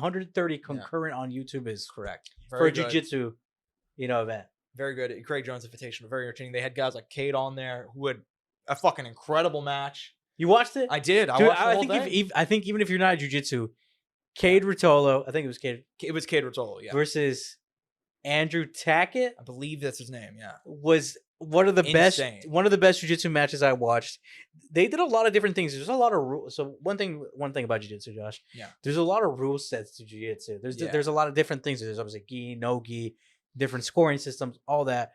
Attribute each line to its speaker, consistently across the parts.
Speaker 1: 130 concurrent on YouTube is
Speaker 2: correct
Speaker 1: for a jiu-jitsu, event.
Speaker 2: Very good. Craig Jones Invitational, very entertaining. They had guys like Cade on there who had a fucking incredible match.
Speaker 1: You watched it?
Speaker 2: I did. I watched the whole thing.
Speaker 1: I think even if you're not a jiu-jitsu, Cade Rotolo, I think it was Cade.
Speaker 2: It was Cade Rotolo, yeah.
Speaker 1: Versus Andrew Tackett.
Speaker 2: I believe that's his name, yeah.
Speaker 1: Was one of the best jiu-jitsu matches I watched. They did a lot of different things. There's a lot of rules. So one thing about jiu-jitsu, Josh.
Speaker 2: Yeah.
Speaker 1: There's a lot of rule sets to jiu-jitsu. There's a lot of different things. There's obviously gi, no gi, different scoring systems, all that.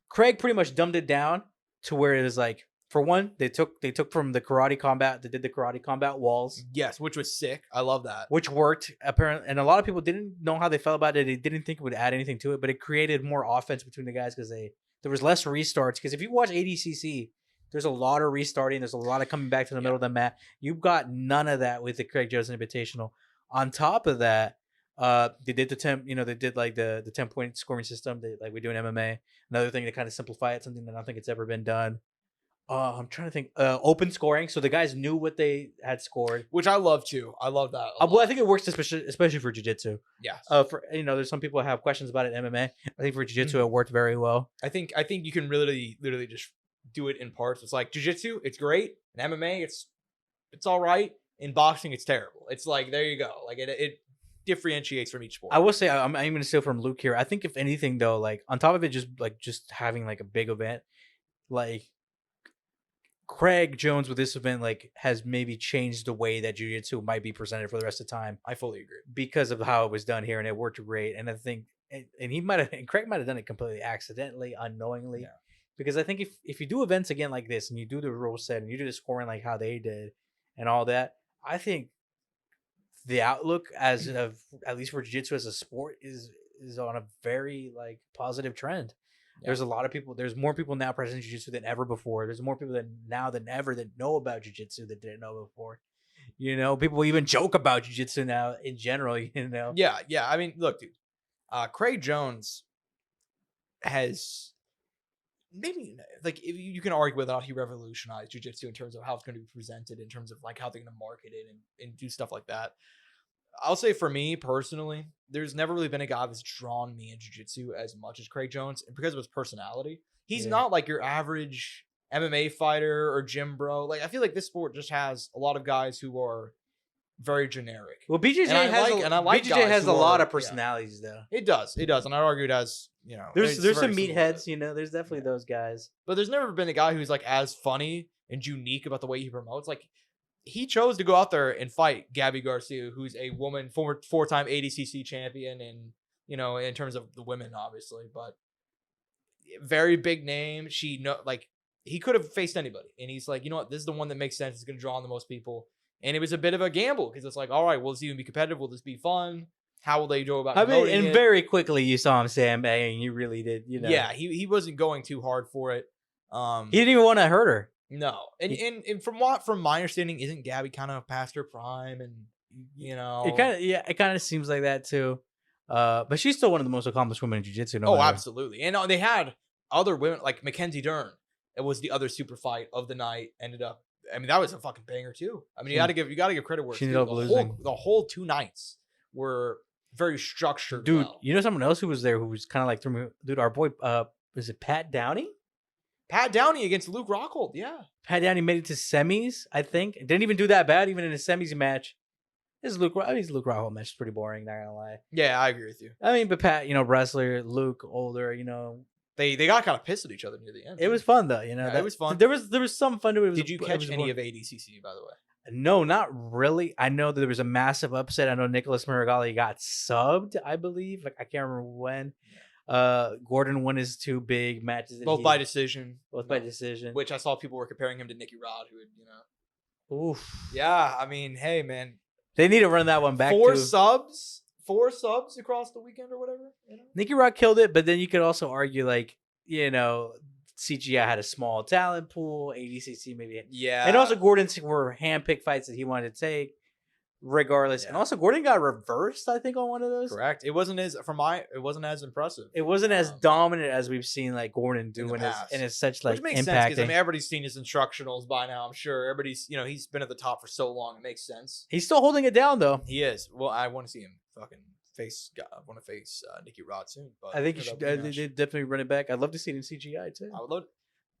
Speaker 1: Craig pretty much dumbed it down to where it is like, for one, they took from the karate combat. They did the karate combat walls.
Speaker 2: Yes, which was sick. I love that.
Speaker 1: Which worked apparently, and a lot of people didn't know how they felt about it. They didn't think it would add anything to it, but it created more offense between the guys because there was less restarts. Because if you watch ADCC, there's a lot of restarting. There's a lot of coming back to the middle of the mat. You've got none of that with the Craig Jones Invitational. On top of that, they did the 10. They did like the 10-point scoring system. Like we do in MMA. Another thing to kind of simplify it, something that I don't think it's ever been done. I'm trying to think. Open scoring, so the guys knew what they had scored,
Speaker 2: which I love too. I love that.
Speaker 1: Well, I think it works especially for jiu-jitsu.
Speaker 2: Yeah.
Speaker 1: For there's some people who have questions about it in MMA. I think for jiu-jitsu it worked very well.
Speaker 2: I think you can literally just do it in parts. It's like jiu-jitsu, it's great. In MMA, it's all right. In boxing, it's terrible. It's like there you go. Like it differentiates from each sport. I
Speaker 1: will say I'm going to steal from Luke here. I think if anything though, like on top of it, just having like a big event, like. Craig Jones with this event has maybe changed the way that jiu-jitsu might be presented for the rest of the time.
Speaker 2: I fully agree
Speaker 1: because of how it was done here, and it worked great. And I think, and Craig might have done it completely accidentally, unknowingly, because I think if you do events again like this, and you do the rule set, and you do the scoring like how they did, and all that, I think the outlook as of at least for jiu-jitsu as a sport is on a very positive trend. Yeah. There's a lot of people. There's more people now practicing jiu-jitsu than ever before. There's more people than ever that know about jiu-jitsu that didn't know before. People even joke about jiu-jitsu now in general.
Speaker 2: Yeah. I mean, look, dude. Craig Jones has maybe you can argue whether or not he revolutionized jiu-jitsu in terms of how it's going to be presented, in terms of how they're going to market it and do stuff like that. I'll say for me personally, there's never really been a guy that's drawn me in jiu-jitsu as much as Craig Jones, and because of his personality. He's not like your average MMA fighter or gym bro. I feel like this sport just has a lot of guys who are very generic.
Speaker 1: Well, BJJ has a lot of personalities though.
Speaker 2: It does, and I argue it has.
Speaker 1: There's some meatheads. There's definitely those guys,
Speaker 2: but there's never been a guy who's as funny and unique about the way he promotes. He chose to go out there and fight Gabi Garcia, who's a woman, four-time ADCC champion, and in terms of the women, obviously, but very big name. He could have faced anybody, and he's like, you know what, this is the one that makes sense. It's going to draw on the most people, and it was a bit of a gamble because it's like, all right, will this even be competitive? Will this be fun? How will they go about?
Speaker 1: And very quickly you saw him sandbagging. You really did,
Speaker 2: Yeah, he wasn't going too hard for it.
Speaker 1: He didn't even want to hurt her.
Speaker 2: No, and from my understanding, isn't Gabi kind of past her prime, and
Speaker 1: it kind of seems like that too. But she's still one of the most accomplished women in jiu-jitsu.
Speaker 2: Absolutely. And they had other women like Mackenzie Dern. It was the other super fight of the night. Ended up, that was a fucking banger too. You got to give credit where
Speaker 1: she ended up losing.
Speaker 2: The whole 2 nights were very structured.
Speaker 1: Dude, someone else who was there who was kind of threw me. Dude, our boy, is it Pat Downey?
Speaker 2: Pat Downey against Luke Rockhold, yeah.
Speaker 1: Pat Downey made it to semis, I think. Didn't even do that bad, even in a semis match. His Luke Rockhold match is pretty boring, not gonna lie.
Speaker 2: Yeah, I agree with you.
Speaker 1: But Pat, wrestler, Luke, older,
Speaker 2: They got kind of pissed at each other near the end.
Speaker 1: It was fun though,
Speaker 2: it was fun.
Speaker 1: There was some fun to it.
Speaker 2: Did you catch any of ADCC, by the way?
Speaker 1: No, not really. I know that there was a massive upset. I know Nicholas Maragali got subbed, I believe. I can't remember when. Gordon won his 2 big matches.
Speaker 2: Both by decision.
Speaker 1: Which
Speaker 2: I saw people were comparing him to Nicky Rod, who had,
Speaker 1: Oof.
Speaker 2: Yeah, hey, man.
Speaker 1: They need to run that one back.
Speaker 2: 4 subs across the weekend or whatever.
Speaker 1: Nicky Rod killed it, but then you could also argue, CGI had a small talent pool. ADCC maybe.
Speaker 2: Yeah.
Speaker 1: And also Gordon's were handpicked fights that he wanted to take. regardless. And
Speaker 2: Yeah.
Speaker 1: also, Gordon got reversed, I think, on one of those.
Speaker 2: Correct. It wasn't as impressive.
Speaker 1: It wasn't as dominant as we've seen like Gordon do in his such like
Speaker 2: Which makes sense
Speaker 1: impacting.
Speaker 2: because I mean everybody's seen his instructionals by now. I'm sure everybody's he's been at the top for so long. It makes sense.
Speaker 1: He's still holding it down though.
Speaker 2: He is. Well, I want to see him fucking face. I want to face Nicky Rod soon. But
Speaker 1: I think you should definitely run it back. I'd love to see it in CGI too.
Speaker 2: I would love.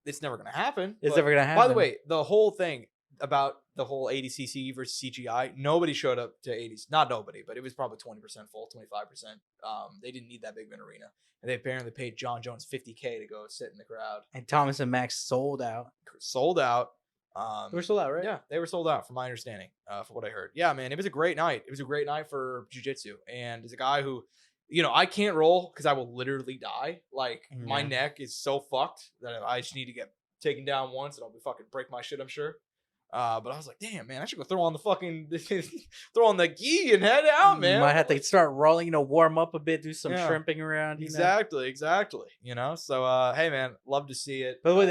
Speaker 2: It's never gonna happen.
Speaker 1: It's never gonna happen.
Speaker 2: By the way, the whole thing about the whole 80cc versus CGI, nobody showed up to 80s. Not nobody, but it was probably 20% full, 25%. They didn't need that big of an arena. And they apparently paid John Jones $50K to go sit in the crowd.
Speaker 1: And Thomas and Max sold out.
Speaker 2: Sold out.
Speaker 1: They were sold out, right?
Speaker 2: Yeah, they were sold out from my understanding, from what I heard. Yeah, man, it was a great night. It was a great night for jiu-jitsu. And as a guy who, I can't roll because I will literally die. Like, my neck is so fucked that I just need to get taken down once and I'll be fucking break my shit, I'm sure. But I was like, damn, man, I should go throw on the gi and head out, man.
Speaker 1: You might have to start rolling, warm up a bit, do some shrimping around.
Speaker 2: Exactly. So, hey, man, love to see it.
Speaker 1: By the way,